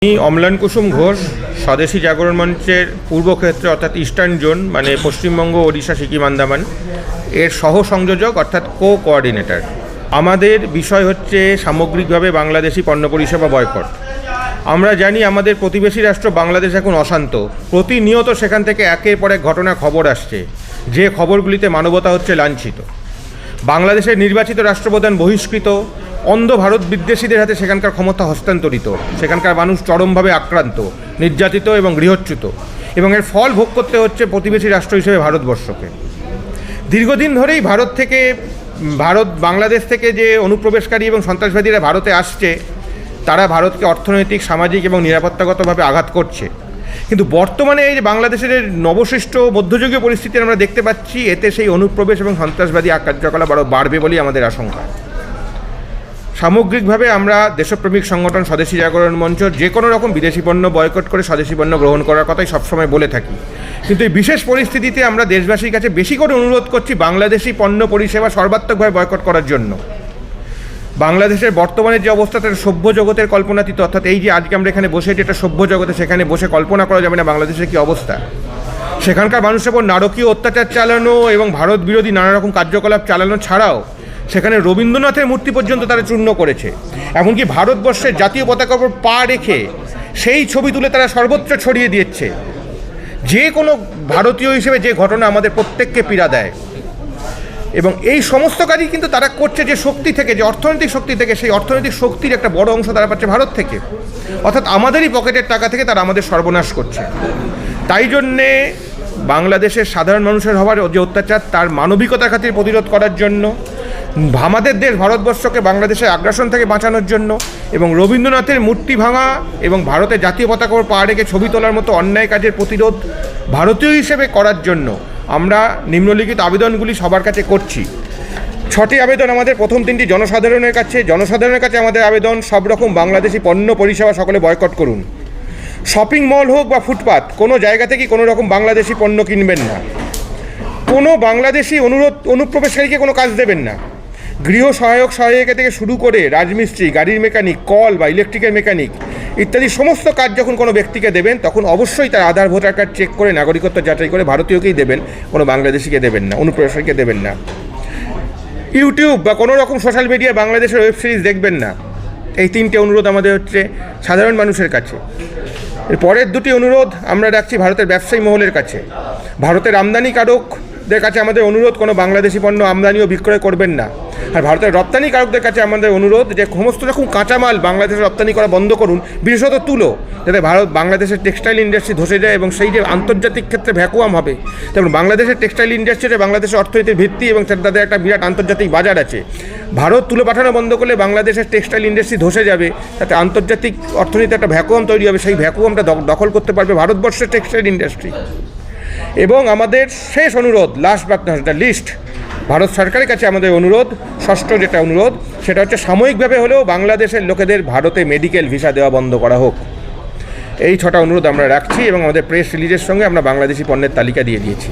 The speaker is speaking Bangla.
আমি অম্লান কুসুম ঘোষ স্বদেশী জাগরণ মঞ্চের পূর্বক্ষেত্রে অর্থাৎ ইস্টার্ন জোন মানে পশ্চিমবঙ্গ, ওড়িশা, সিকিম, আন্দামান এর সহ সংযোজক অর্থাৎ কোঅর্ডিনেটর। আমাদের বিষয় হচ্ছে সামগ্রিকভাবে বাংলাদেশি পণ্য পরিষেবা বয়কট। আমরা জানি আমাদের প্রতিবেশী রাষ্ট্র বাংলাদেশ এখন অশান্ত। প্রতিনিয়ত সেখান থেকে একের পর এক ঘটনা খবর আসছে, যে খবরগুলিতে মানবতা হচ্ছে লাঞ্ছিত। বাংলাদেশের নির্বাচিত রাষ্ট্রপ্রধান বহিষ্কৃত, অন্ধ ভারত বিদ্বেষীদের হাতে সেখানকার ক্ষমতা হস্তান্তরিত, সেখানকার মানুষ চরমভাবে আক্রান্ত, নির্যাতিত এবং গৃহচ্যুত, এবং এর ফল ভোগ করতে হচ্ছে প্রতিবেশী রাষ্ট্র হিসেবে ভারতবর্ষকে। দীর্ঘদিন ধরেই বাংলাদেশ থেকে যে অনুপ্রবেশকারী এবং সন্ত্রাসবাদীরা ভারতে আসছে, তারা ভারতকে অর্থনৈতিক, সামাজিক এবং নিরাপত্তাগতভাবে আঘাত করছে। কিন্তু বর্তমানে এই যে বাংলাদেশের নবসৃষ্ট মধ্যযুগীয় পরিস্থিতি আমরা দেখতে পাচ্ছি, এতে সেই অনুপ্রবেশ এবং সন্ত্রাসবাদী কার্যকলাপ আরও বাড়বে বলেই আমাদের আশঙ্কা। সামগ্রিকভাবে আমরা দেশপ্রেমিক সংগঠন স্বদেশী জাগরণ মঞ্চ যে কোনো রকম বিদেশি পণ্য বয়কট করে স্বদেশী পণ্য গ্রহণ করার কথাই সবসময় বলে থাকি। কিন্তু এই বিশেষ পরিস্থিতিতে আমরা দেশবাসীর কাছে বেশি করে অনুরোধ করছি বাংলাদেশি পণ্য পরিষেবা সর্বাত্মকভাবে বয়কট করার জন্য। বাংলাদেশের বর্তমানে যে অবস্থা, তার সভ্য জগতের কল্পনাতীত। অর্থাৎ এই যে আজকে আমরা এখানে বসে এটা সভ্য জগতে, সেখানে বসে কল্পনা করা যাবে না বাংলাদেশের কী অবস্থা। সেখানকার মানুষের উপর নারকীয় অত্যাচার চালানো এবং ভারত বিরোধী নানা রকম কার্যকলাপ চালানো ছাড়াও সেখানে রবীন্দ্রনাথের মূর্তি পর্যন্ত তারা চূর্ণ করেছে। এমনকি ভারতবর্ষের জাতীয় পতাকার উপর পা রেখে সেই ছবি তুলে তারা সর্বত্র ছড়িয়ে দিচ্ছে। যে কোনো ভারতীয় হিসেবে যে ঘটনা আমাদের প্রত্যেককে পীড়া দেয়, এবং এই সমস্ত কাজই কিন্তু তারা করছে যে শক্তি থেকে, যে অর্থনৈতিক শক্তি থেকে। সেই অর্থনৈতিক শক্তির একটা বড় অংশ তারা পাচ্ছে ভারত থেকে, অর্থাৎ আমাদেরই পকেটের টাকা থেকে তারা আমাদের সর্বনাশ করছে। তাই জন্যে বাংলাদেশের সাধারণ মানুষের হওয়ার যে অত্যাচার, তার মানবিকতার খাতির প্রতিরোধ করার জন্য, আমাদের দেশ ভারতবর্ষকে বাংলাদেশের আগ্রাসন থেকে বাঁচানোর জন্য, এবং রবীন্দ্রনাথের মূর্তি ভাঙা এবং ভারতের জাতীয় পতাকার পা রেখে ছবি তোলার মতো অন্যায় কাজের প্রতিরোধ ভারতীয় হিসেবে করার জন্য আমরা নিম্নলিখিত আবেদনগুলি সবার কাছে করছি। 6টি আবেদন আমাদের। প্রথম 3টি জনসাধারণের কাছে আমাদের আবেদন, সব রকম বাংলাদেশি পণ্য পরিষেবা সকলে বয়কট করুন। শপিং মল হোক বা ফুটপাত, কোনো জায়গা থেকে কোনো রকম বাংলাদেশি পণ্য কিনবেন না। কোনো বাংলাদেশি অনুপ্রবেশকারীকে কোনো কাজ দেবেন না। গৃহ সহায়িকা থেকে শুরু করে রাজমিস্ত্রি, গাড়ির মেকানিক, কল বা ইলেকট্রিকের মেকানিক ইত্যাদি সমস্ত কাজ যখন কোনো ব্যক্তিকে দেবেন, তখন অবশ্যই তার আধার, ভোটার কার্ড চেক করে, নাগরিকত্ব যাচাই করে ভারতীয়কেই দেবেন, কোনো বাংলাদেশিকে দেবেন না, অনুপ্রবেশকারীকে দেবেন না। ইউটিউব বা কোনো রকম সোশ্যাল মিডিয়া বাংলাদেশের ওয়েব সিরিজ দেখবেন না। এই 3টে অনুরোধ আমাদের হচ্ছে সাধারণ মানুষের কাছে। এর পরের 2টি অনুরোধ আমরা রাখছি ভারতের ব্যবসায়ী মহলের কাছে। ভারতের আমদানিকারকদের কাছে আমাদের অনুরোধ, কোনো বাংলাদেশি পণ্য আমদানি ও বিক্রয় করবেন না। আর ভারতের রপ্তানিকারকদের কাছে আমাদের অনুরোধ যে সমস্ত রকম কাঁচামাল বাংলাদেশে রপ্তানি করা বন্ধ করুন, বিশেষত তুলো, যাতে বাংলাদেশের টেক্সটাইল ইন্ডাস্ট্রি ধসে যায় এবং সেই যে আন্তর্জাতিক ক্ষেত্রে ভ্যাকুয়াম হবে। তেমন বাংলাদেশের টেক্সটাইল ইন্ডাস্ট্রিতে বাংলাদেশের অর্থনীতির ভিত্তি এবং তাদের একটা বিরাট আন্তর্জাতিক বাজার আছে। ভারত তুলো পাঠানো বন্ধ করলে বাংলাদেশের টেক্সটাইল ইন্ডাস্ট্রি ধসে যাবে, তাতে আন্তর্জাতিক অর্থনীতিতে একটা ভ্যাকুয়াম তৈরি হবে। সেই ভ্যাকুয়ামটা দখল করতে পারবে ভারতবর্ষের টেক্সটাইল ইন্ডাস্ট্রি। এবং আমাদের শেষ অনুরোধ, last but not the least, ভারত সরকারের কাছে আমাদের অনুরোধ, 6ষ্ঠ যেটা অনুরোধ, সেটা হচ্ছে সাময়িকভাবে হলেও বাংলাদেশের লোকেদের ভারতে মেডিকেল ভিসা দেওয়া বন্ধ করা হোক। এই 6টা অনুরোধ আমরা রাখছি এবং আমাদের প্রেস রিলিজের সঙ্গে আমরা বাংলাদেশি পণ্যের তালিকা দিয়ে দিয়েছি।